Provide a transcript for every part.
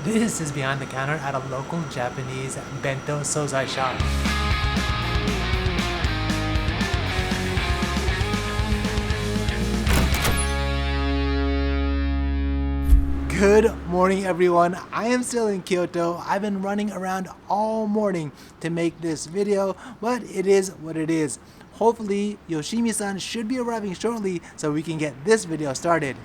This is behind the counter at a local Japanese Bento Sozai shop. Good morning, everyone. I am still in Kyoto. I've been running around all morning to make this video, but it is what it is. Hopefully, Yoshimi-san should be arriving shortly so we can get this video started.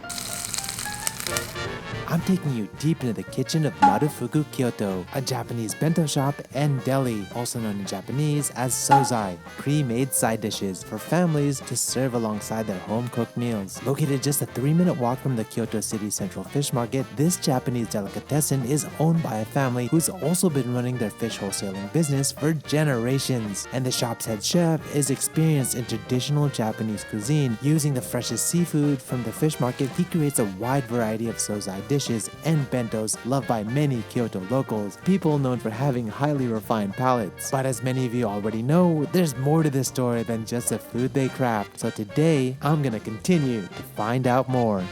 I'm taking you deep into the kitchen of Marufuku Kyoto, a Japanese bento shop and deli, also known in Japanese as Sozai, pre-made side dishes for families to serve alongside their home-cooked meals. Located just a 3-minute walk from the Kyoto City Central Fish Market, this Japanese delicatessen is owned by a family who's also been running their fish wholesaling business for generations. And the shop's head chef is experienced in traditional Japanese cuisine. Using the freshest seafood from the fish market, he creates a wide variety of Sozai dishes and bentos loved by many Kyoto locals, people known for having highly refined palates. But as many of you already know, there's more to this story than just the food they craft. So today, I'm gonna continue to find out more.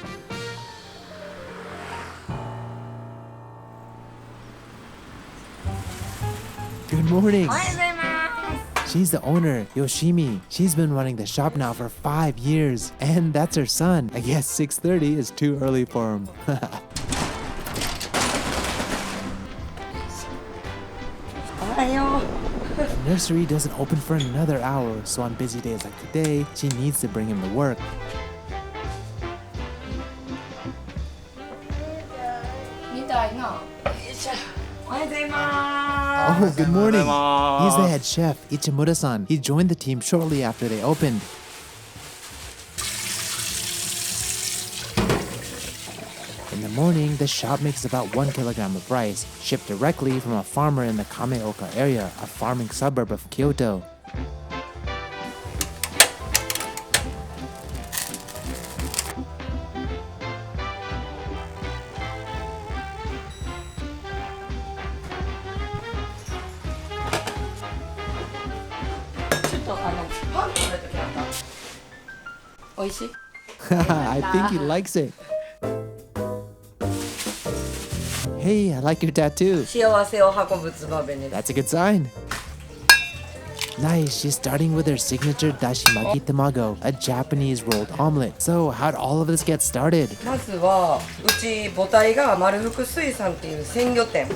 Good morning. She's the owner, Yoshimi. She's been running the shop now for 5 years. And that's her son. I guess 6:30 is too early for him. The nursery doesn't open for another hour, so on busy days like today, she needs to bring him to work. Oh, good morning. He's the head chef, Ichimura-san. He joined the team shortly after they opened. In the morning, the shop makes about 1 kilogram of rice, shipped directly from a farmer in the Kameoka area, a farming suburb of Kyoto. I think he likes it. Hey, I like your tattoo. That's a good sign. Nice, she's starting with her signature dashimaki tamago, a Japanese rolled omelet. So, how'd all of this get started? まずはうち母体が丸福水産っていう鮮魚店、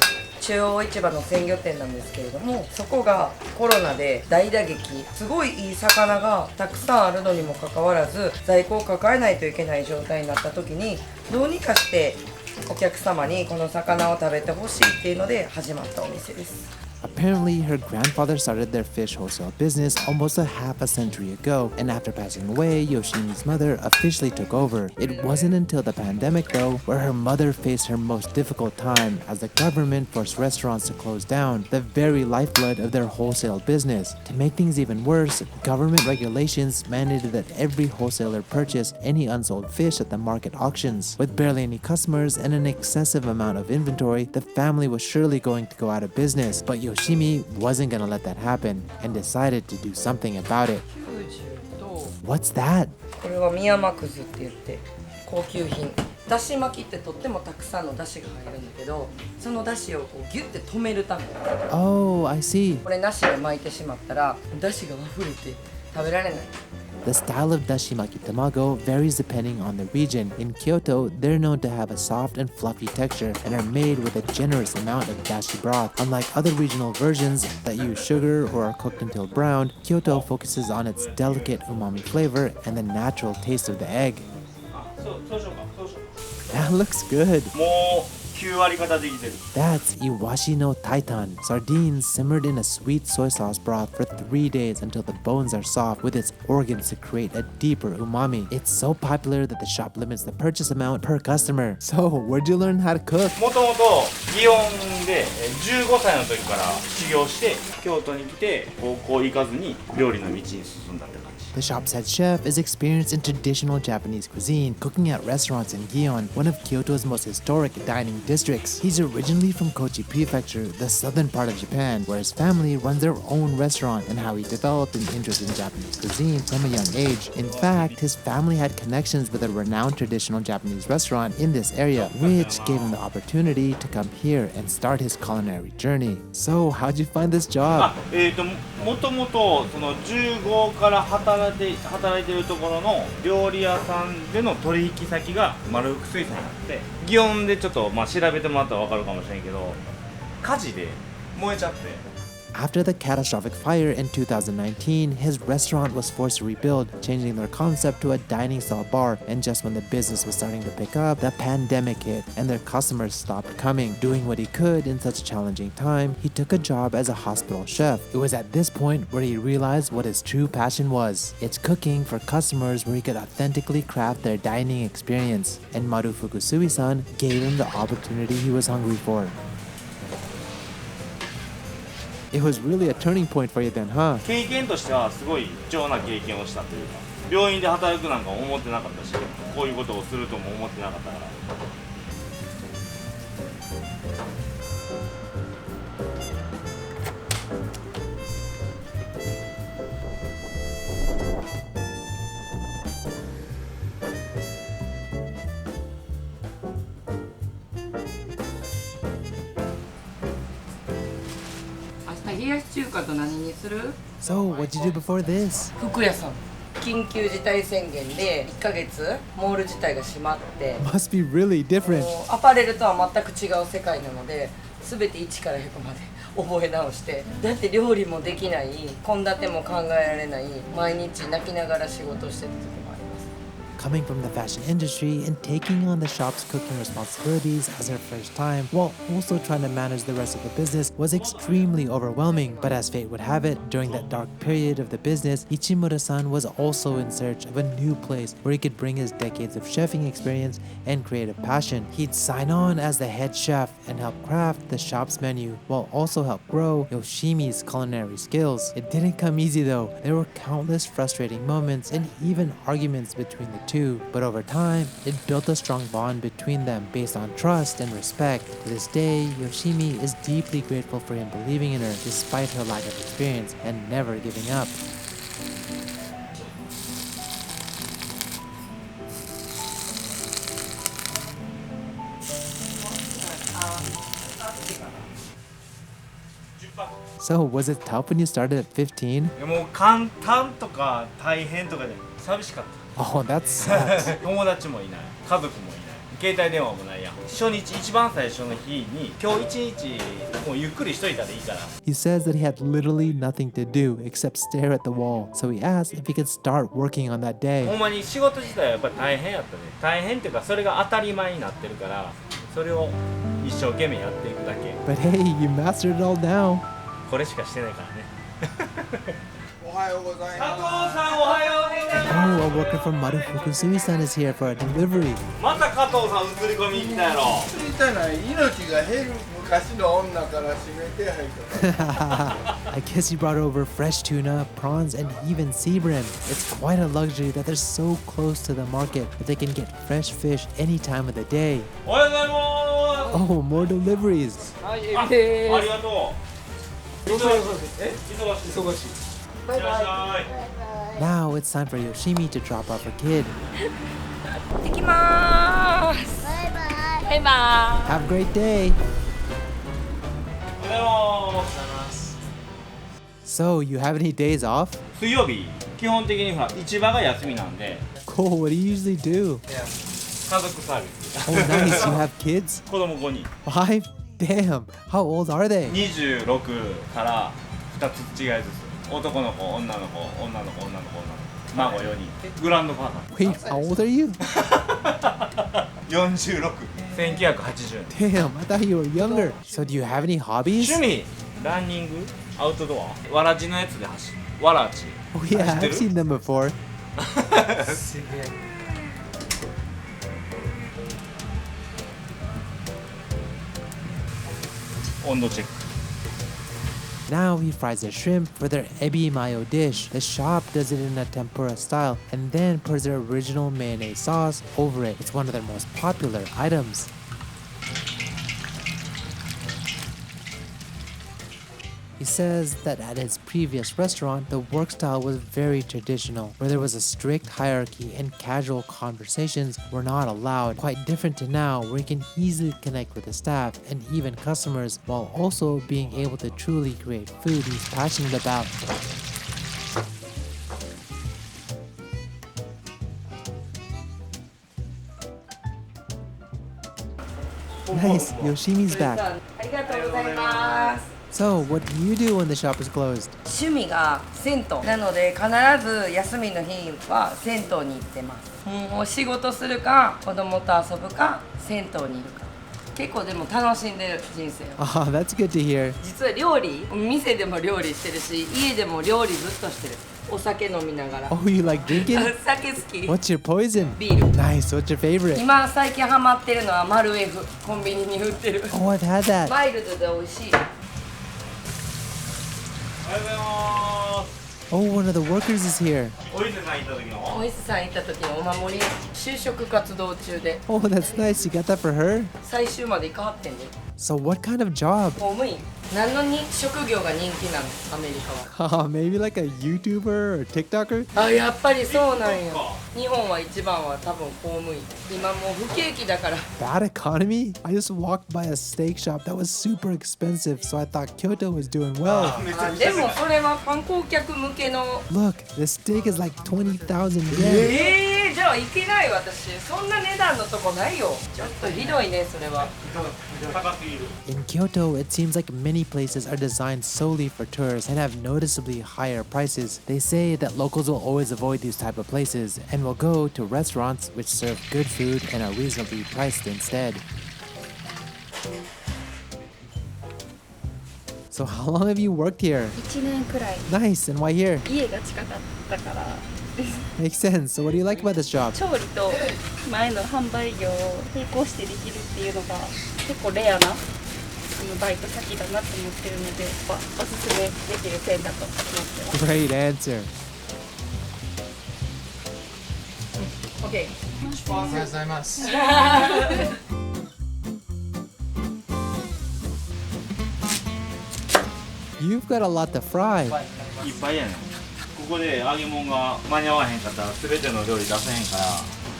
中央市場の鮮魚店なんですけれども、そこがコロナで大打撃、すごいいい魚がたくさんあるのにもかかわらず在庫を抱えないといけない状態になった時に、どうにかしてお客様にこの魚を食べてほしいっていうので始まったお店です。 Apparently, her grandfather started their fish wholesale business almost a half a century ago, and after passing away, Yoshimi's mother officially took over. It wasn't until the pandemic, though, where her mother faced her most difficult time as the government forced restaurants to close down, the very lifeblood of their wholesale business. To make things even worse, government regulations mandated that every wholesaler purchase any unsold fish at the market auctions. With barely any customers and an excessive amount of inventory, the family was surely going to go out of business, but Yoshimi wasn't gonna let that happen and decided to do something about it. What's that? これはミヤマクズって言って高級品。だし巻きってとってもたくさんのだしが入るんだけど、そのだしをこうギュッて止めるため。Oh, I see. これなしで巻いてしまったらだしが溢れて食べられない。 The style of dashimaki tamago varies depending on the region. In Kyoto, they're known to have a soft and fluffy texture and are made with a generous amount of dashi broth. Unlike other regional versions that use sugar or are cooked until browned, Kyoto focuses on its delicate umami flavor and the natural taste of the egg. That looks good. That's iwashi no taitan, sardines simmered in a sweet soy sauce broth for 3 days until the bones are soft with its organs to create a deeper umami. It's so popular that the shop limits the purchase amount per customer. So, where'd you learn how to cook? もともと祇園で15歳の時から修行して京都に来て高校行かずに料理の道に進んだって感じ。 The shop's head chef is experienced in traditional Japanese cuisine, cooking at restaurants in Gion, one of Kyoto's most historic dining districts. He's originally from Kochi Prefecture, the southern part of Japan, where his family runs their own restaurant, and how he developed an interest in Japanese cuisine from a young age. In fact, his family had connections with a renowned traditional Japanese restaurant in this area, which gave him the opportunity to come here and start his culinary journey. So, how'd you find this job? もともとその15から働いてるところの料理屋さんでの取引先が丸福水産になって、祇園でちょっと調べてもらったら分かるかもしれんけど、火事で燃えちゃって。After the catastrophic fire in 2019, his restaurant was forced to rebuild, changing their concept to a dining style bar. And just when the business was starting to pick up, the pandemic hit and their customers stopped coming. Doing what he could in such a challenging time, he took a job as a hospital chef. It was at this point where he realized what his true passion was. It's cooking for customers where he could authentically craft their dining experience. And Marufuku Sui-san gave him the opportunity he was hungry for. It was really a turning point for you then, huh? 経験としてはすごい貴重な経験をしたというか、病院で働くなんか思ってなかったし、こういうことをするとも思ってなかったから。冷やし中華と何にする？ So, what'd you do before this? 服屋さん。緊急事態宣言で1ヶ月モール自体が閉まって、 Must be really different. アパレルとは全く違う世界なので、全て1から100まで覚え直して、だって料理もできない、献立も考えられない、毎日泣きながら仕事してた時もあります。 Coming from the fashion industry and taking on the shop's cooking responsibilities as her first time, while also trying to manage the rest of the business, was extremely overwhelming. But as fate would have it, during that dark period of the business, Ichimura-san was also in search of a new place where he could bring his decades of chefing experience and creative passion. He'd sign on as the head chef and help craft the shop's menu, while also help grow Yoshimi's culinary skills. It didn't come easy though. There were countless frustrating moments and even arguments between the two. But over time, it built a strong bond between them based on trust and respect. To this day, Yoshimi is deeply grateful for him believing in her despite her lack of experience and never giving up. So, was it tough when you started at 15? もう簡単とか大変とかで寂しかった。 Oh, that sucks. 友達もいない、家族もいない、携帯電話もないやん。初日一番最初の日に今日一日もうゆっくりしといたらいいから。 He says that he had literally nothing to do except stare at the wall. So he asked if he could start working on that day. ほんまに仕事自体はやっぱり大変やったね。大変っていうかそれが当たり前になってるから、それを一生懸命やっていくだけ。 But hey, you mastered it all now. これしかしてないからね。おはようござい佐ま藤さんおはようございます。 Oh, a worker from Marufuku Sui-san is here for a delivery. また加藤さん映り込みに来たやろ。す。ついたない命が減る昔の女から締めて入った。 I guess he brought over fresh tuna, prawns, and even sea bream. It's quite a luxury that they're so close to the market that they can get fresh fish any time of the day. おはようございます。 Oh, more deliveries. はい、ありがとう。忙しい。忙しい。いらっしゃい。 Now it's time for Yoshimi to drop off her kid. 行ってきまーす。バイバイ。バイバ Have a great day. おはようございます。 So, you have any days off? 水曜日基本的にほら市場が休みなんで、 Cool, what do you usually do? 家族サービス。 Oh, nice. You have kids? 子供5人。 5? Damn. How old are they? 26から2つ違いずつ。男の子、女の子、女の子、女の子、孫4人。グランドファー Wait, how old are you? ザー。46。1980年。 Damn, I thought you were younger. So, do you have any hobbies? 趣味ランニングアウトドアわらじのやつで走る。わらじ。 Oh, yeah, 知って I've る seen them before. すげえ。温度チェック。 Now he fries the shrimp for their ebi mayo dish. The shop does it in a tempura style and then pours their original mayonnaise sauce over it. It's one of their most popular items. He says that at his previous restaurant, the work style was very traditional, where there was a strict hierarchy and casual conversations were not allowed, quite different to now where he can easily connect with the staff and even customers while also being able to truly create food he's passionate about. Nice, Yoshimi's back. ありがとうございます。 So, what do you do when the shop is closed? 趣味が銭湯なので必ず休みの日は銭湯に行ってます。もう仕事するか子供と遊ぶか銭湯にいるか結構でも楽しんでる人生を。 Oh, that's good to hear. 実は料理店でも料理してるし家でも料理ずっとしてる。お酒飲みながら。 Oh, you like drinking? 酒好き。 What's your poison? ビール。 Nice, what's your favorite? 今最近ハマってるのはマルエフコンビニに売ってる。 Oh, I've had that. マイルドで美味しい。 おはようございます。 Oh, one of the workers is here. お伊勢さん行った時のお伊勢さん行った時のお守り就職活動中で Oh, that's nice. You got that for her? 最終まで行かはってんで So, what kind of job? 公務員何のに職業が人気なのアメリカは Oh, maybe like a YouTuber or TikToker? あやっぱりそうなんや日本は一番は多分公務員今もう不景気だから Bad economy? I just walked by a steak shop that was super expensive, so I thought Kyoto was doing well. あでもそれは観光客向けの Look, this steak is like 20,000 yen. じゃあ行けない私そんな値段のとこないよちょっとひどいねそれは In Kyoto, it seems like many places are designed solely for tourists and have noticeably higher prices. They say that locals will always avoid these type of places and will go to restaurants which serve good food and are reasonably priced instead. So how long have you worked here? 1年くらい Nice, and why here? 家が近かったからです Makes sense. So what do you like about this job? 調理と前の販売業を並行してできるっていうのが結構レアなバイト先だなと思ってるのでおすすめできる点だと思ってます Great answer. OK ありがとうございます You've got a lot to fry. いっぱいやねん。ここで揚げ物が間に合わへんかったら全ての料理出せへんから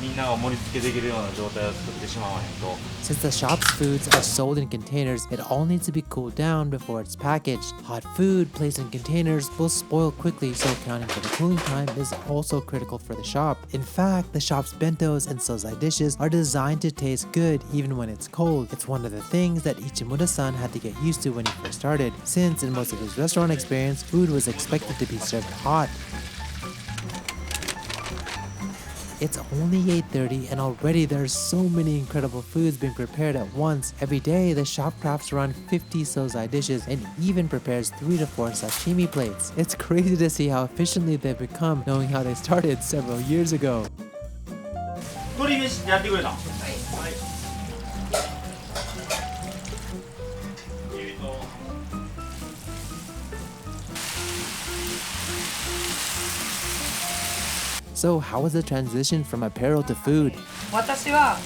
みんなが盛り付けできるような状態を作ってしまわへんと Since the shop's foods are sold in containers, it all needs to be cooled down before it's packaged. Hot food placed in containers will spoil quickly, so accounting for the cooling time is also critical for the shop. In fact, the shop's bentos and Sozai dishes are designed to taste good even when it's cold. It's one of the things that Ichimura-san had to get used to when he first started, since in most of his restaurant experience, food was expected to be served hot. It's only 8:30 and already there are so many incredible foods being prepared at once. Every day, the shop crafts around 50 Sozai dishes and even prepares 3 to 4 sashimi plates. It's crazy to see how efficiently they've become, knowing how they started several years ago. 鶏飯やってくれたはいSo, how was the transition from apparel to food? 私は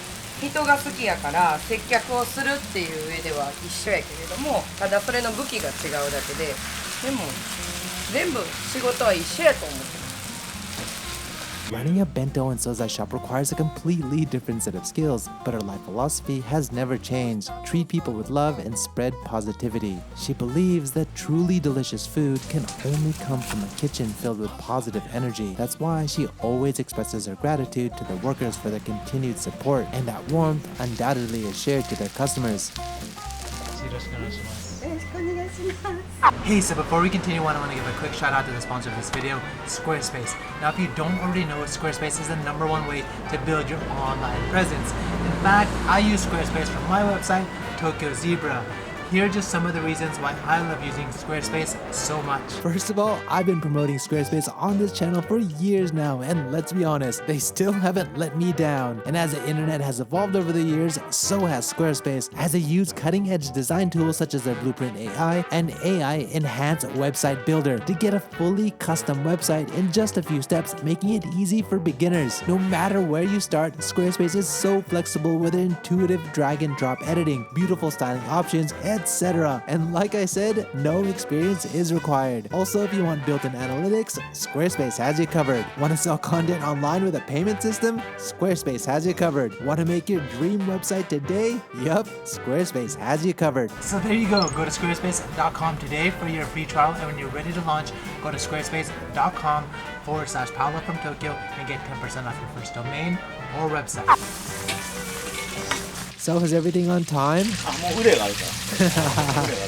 人が好きやから接客をするっていう上では一緒やけれどもただそれの武器が違うだけででも全部仕事は一緒やと思ってます Running a bento and Sozai shop requires a completely different set of skills, but her life philosophy has never changed. Treat people with love and spread positivity. She believes that truly delicious food can only come from a kitchen filled with positive energy. That's why she always expresses her gratitude to the workers for their continued support, and that warmth undoubtedly is shared to their customers. Hey, so before we continue on, I want to give a quick shout out to the sponsor of this video, Squarespace. Now, if you don't already know, Squarespace is the #1 way to build your online presence. In fact, I use Squarespace for my website, Tokyo Zebra. Here are just some of the reasons why I love using Squarespace so much. First of all, I've been promoting Squarespace on this channel for years now, and let's be honest, they still haven't let me down. And as the internet has evolved over the years, so has Squarespace, as they use cutting-edge design tools such as their Blueprint AI and AI Enhanced Website Builder to get a fully custom website in just a few steps, making it easy for beginners. No matter where you start, Squarespace is so flexible with their intuitive drag and drop editing, beautiful styling options, and etc. And like I said, no experience is required. Also, if you want built-in analytics, Squarespace has you covered. Want to sell content online with a payment system? Squarespace has you covered. Want to make your dream website today? Yup, Squarespace has you covered. So there you go. Go to squarespace.com today for your free trial, and when you're ready to launch, go to squarespace.com/Paolo from Tokyo and get 10% off your first domain or website. So is everything on time? あ、もう腕があるから腕があるから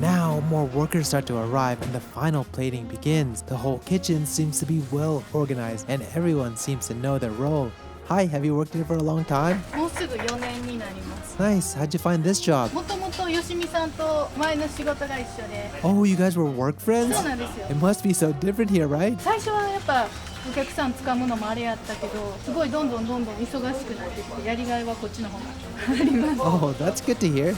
Now, more workers start to arrive and the final plating begins. The whole kitchen seems to be well organized and everyone seems to know their role. Hi, have you worked here for a long time? もうすぐ4年になります。 Nice, how'd you find this job? もともとよしみさんと前の仕事が一緒で、 Oh, you guys were work friends? そうなんですよ。 It must be so different here, right? 最初はやっぱお客さん掴むのもあれやったけど、すごいどんどん忙しくなってきて、やりがいはこっちの方があります。 Oh, that's good to hear.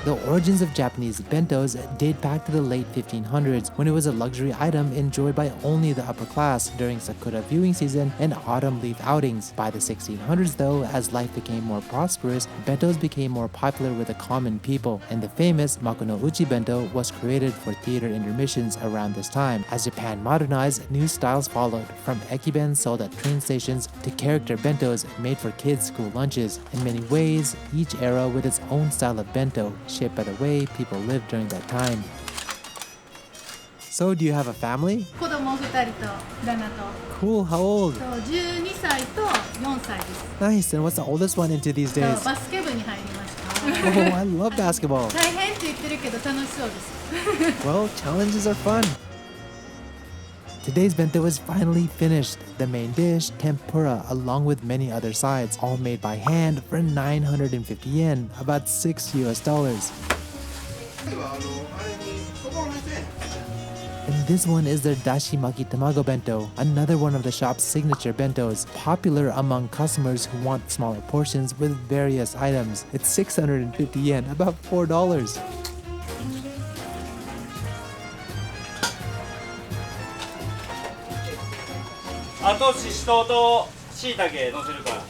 The origins of Japanese bentos date back to the late 1500s when it was a luxury item enjoyed by only the upper class during sakura viewing season and autumn leaf outings. By the 1600s though, as life became more prosperous, bentos became more popular with the common people, and the famous Makunouchi bento was created for theater intermissions around this time. As Japan modernized, new styles followed, from ekiben sold at train stations to character bentos made for kids' school lunches. In many ways, each era with its own style of bento, shaped by the way people lived during that time. So, do you have a family? 子供2人と旦那と、 Cool, how old? 12歳と4歳です。 Nice, and what's the oldest one into these days? バスケ部に入りました。 Oh, I love basketball. 大変って言ってるけど楽しそうです。 Well, challenges are fun. Today's bento is finally finished. The main dish, tempura, along with many other sides, all made by hand for 950 yen, about $6 US. あれにそばの店 And this one is their dashimaki tamago bento, another one of the shop's signature bentos, popular among customers who want smaller portions with various items. It's 650 yen, about $4. あとししとうとしいたけ乗せるから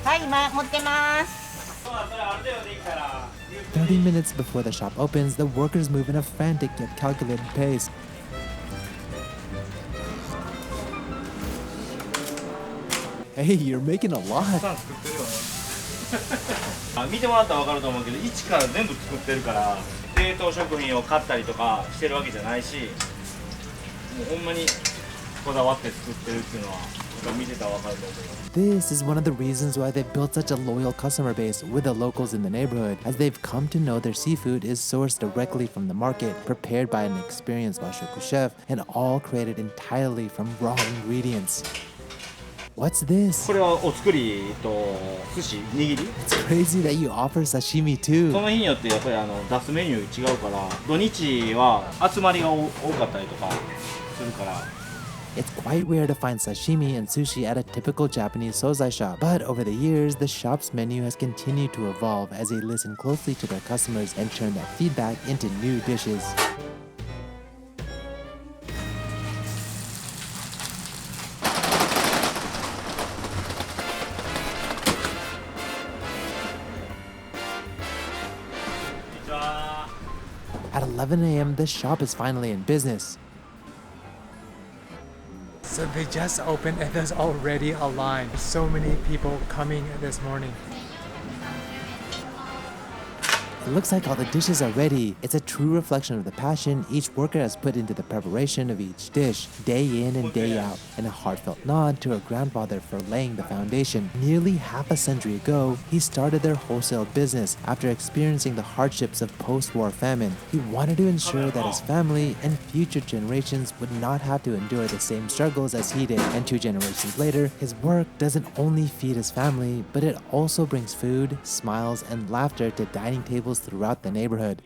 はい、今持ってます。そうだそれある程度できたら30 minutes before the shop opens, the workers move in a frantic yet calculated pace. Hey, you're making a lot. たくさん作ってるよねあ見てもらったら分かると思うけど一から全部作ってるから冷凍食品を買ったりとかしてるわけじゃないしもうほんまにこだわって作ってるっていうのは見てたら分かると思う This is one of the reasons why they've built such a loyal customer base with the locals in the neighborhood, as they've come to know their seafood is sourced directly from the market, prepared by an experienced washoku chef, and all created entirely from raw ingredients. What's this? これはお作りと寿司握り It's crazy that you offer sashimi そ too. の日によってやっぱり出すメニュー違うから土日は集まりが多かったりとかするから It's quite rare to find sashimi and sushi at a typical Japanese Sozai shop, but over the years, the shop's menu has continued to evolve as they listen closely to their customers and turn that feedback into new dishes. At 11 a.m., the shop is finally in business. So they just opened and there's already a line. So many people coming this morning. It looks like all the dishes are ready. It's a true reflection of the passion each worker has put into the preparation of each dish, day in and day out, and a heartfelt nod to her grandfather for laying the foundation. Nearly half a century ago, he started their wholesale business after experiencing the hardships of post-war famine. He wanted to ensure that his family and future generations would not have to endure the same struggles as he did. And 2 generations later, his work doesn't only feed his family, but it also brings food, smiles, and laughter to dining tables throughout the neighborhood.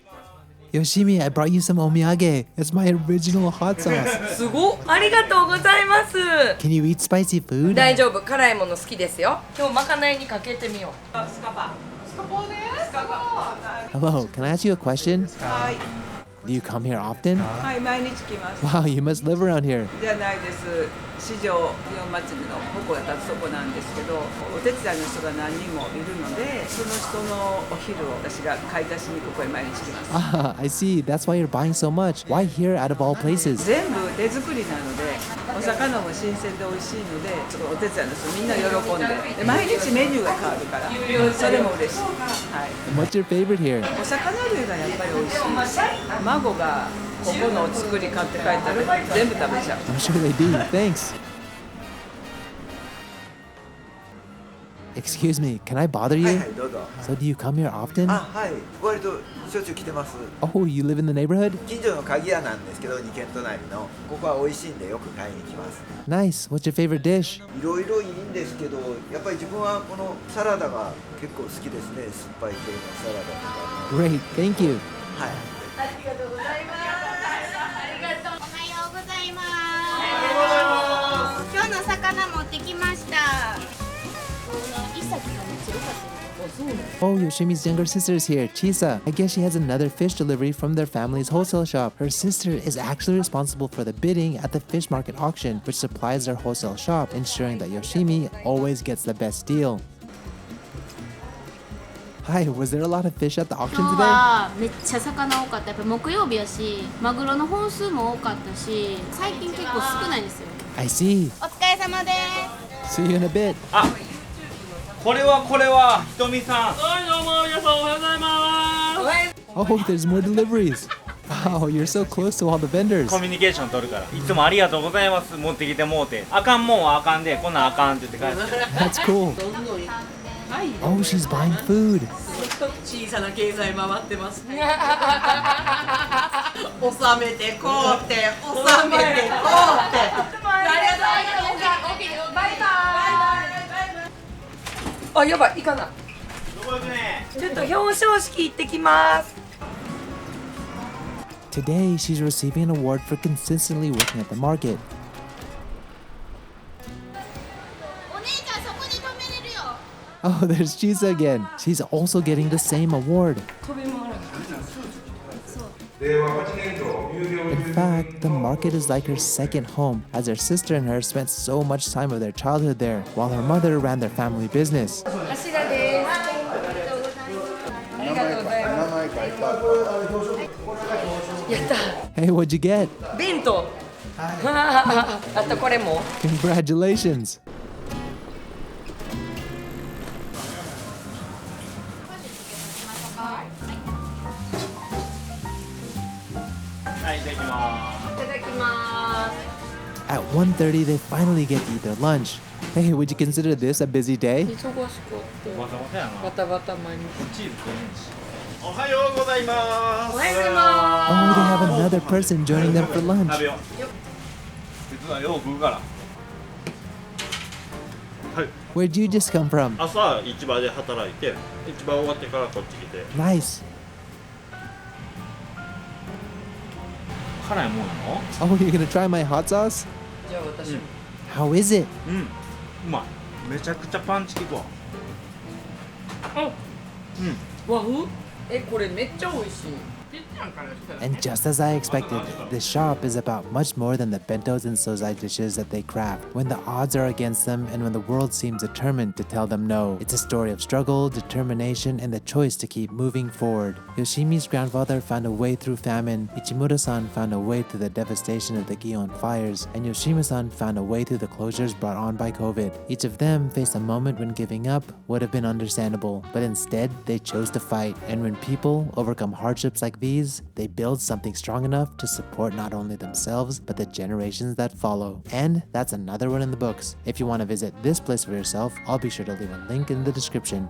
Yoshimi, I brought you some omiyage. It's my original hot sauce. すごっありがとうございます Can you eat spicy food? 大丈夫辛いもの好きですよ今日まかないにかけてみようスカパスカポです Hello, can I ask you a question? Do you come here often? はい、毎日来ます。 Wow, you must live around here. じゃないです。市場祇園祭りの鉾が立つとこなんですけど、お手伝いの人が何人もいるので、その人のお昼を私が買い出しにここへ毎日来ます。 Ah, I see. That's why you're buying so much. Why here out of all places? 全部手作りなので、お魚も新鮮で美味しいので、ちょっとお手伝いの人みんな喜んで、で毎日メニューが変わるから、それも嬉しい。はい。 What's your favorite here? お魚類がやっぱり美味しいし、孫がここのお作り買って帰ったら全部食べちゃう。 I'm sure they do. Thanks. Excuse me, can I bother はい you? はいどうぞ So do you come here often? あはい割としょっちゅう来てます Oh, you live in the neighborhood? 近所の鍵屋なんですけど2軒隣のここは美味しいんでよく買いに来ます Nice. What's your favorite dish? いろいろいいんですけどやっぱり自分はこのサラダが結構好きですね酸っぱい系のサラダとか Great. Thank you. はいおはようございます。今日の魚持ってきました。Oh, Yoshimi's younger sister is here, Chisa. I guess she has another fish delivery from their family's wholesale shop. Her sister is actually responsible for the bidding at the fish market auction, which supplies their wholesale shop, ensuring that Yoshimi always gets the best deal. Hi, was there a lot of fish at the 今 auction 日 today? はめっちゃ魚多かった。やっぱ木曜日やし、マグロの本数も多かったし、最近結構少ないんですよ。 I see. お疲れ様で See you in a bit. これはひとみさん。はいどうも皆さんおはようございます。 Oh, there's more deliveries. Wow, you're so close to all the vendors. コミュニケーション取るから。いつもありがとうございます。持ってきてもうて。あかんもんはあかんで、こんなんあかんって言って返して。 That's cool. Oh, she's buying food. 小さな経済回ってますね。収めてこうって、収めてこうって。あ、やばい、行かな。どこ行くね。ちょっと表彰式行ってきます。 Today, she's receiving an award for consistently working at the market. お姉ちゃんそこに止めれるよ。 Oh, there's Chisa again. She's also getting the same award. In fact, the market is like her second home, as her sister and her spent so much time of their childhood there, while her mother ran their family business. 芦田です。ありがとうございます。名前書いてあるやった。 Hey, what'd you get? ベント。あとこれも。 Congratulations. はいいただきます。いただきます。 At 1:30, they finally get to eat their lunch. Hey, would you consider this a busy day? 忙しくって。バタバタやな。バタバタ毎日。チーズ食えんし。おはようございます。おはようございます。 Oh, they have another person joining them for 食 lunch. べよう。実はよう食うから。はい。 Where'd you just come from? 朝市場で働いて、市場終わってからこっち来て。 Nice. 辛いもんなの？ Oh, you're gonna try my hot sauce? じゃあ私も。 How is it? うん。うまい。めちゃくちゃパンチ効くわ。和風？え、これめっちゃ美味しい。 And just as I expected, this shop is about much more than the bentos and Sozai dishes that they craft. When the odds are against them and when the world seems determined to tell them no, it's a story of struggle, determination, and the choice to keep moving forward. Yoshimi's grandfather found a way through famine, Ichimura-san found a way through the devastation of the Gion fires, and Yoshimi-san found a way through the closures brought on by COVID. Each of them faced a moment when giving up would have been understandable, but instead they chose to fight. And when people overcome hardships like these, they build something strong enough to support not only themselves, but the generations that follow. And that's another one in the books. If you want to visit this place for yourself, I'll be sure to leave a link in the description.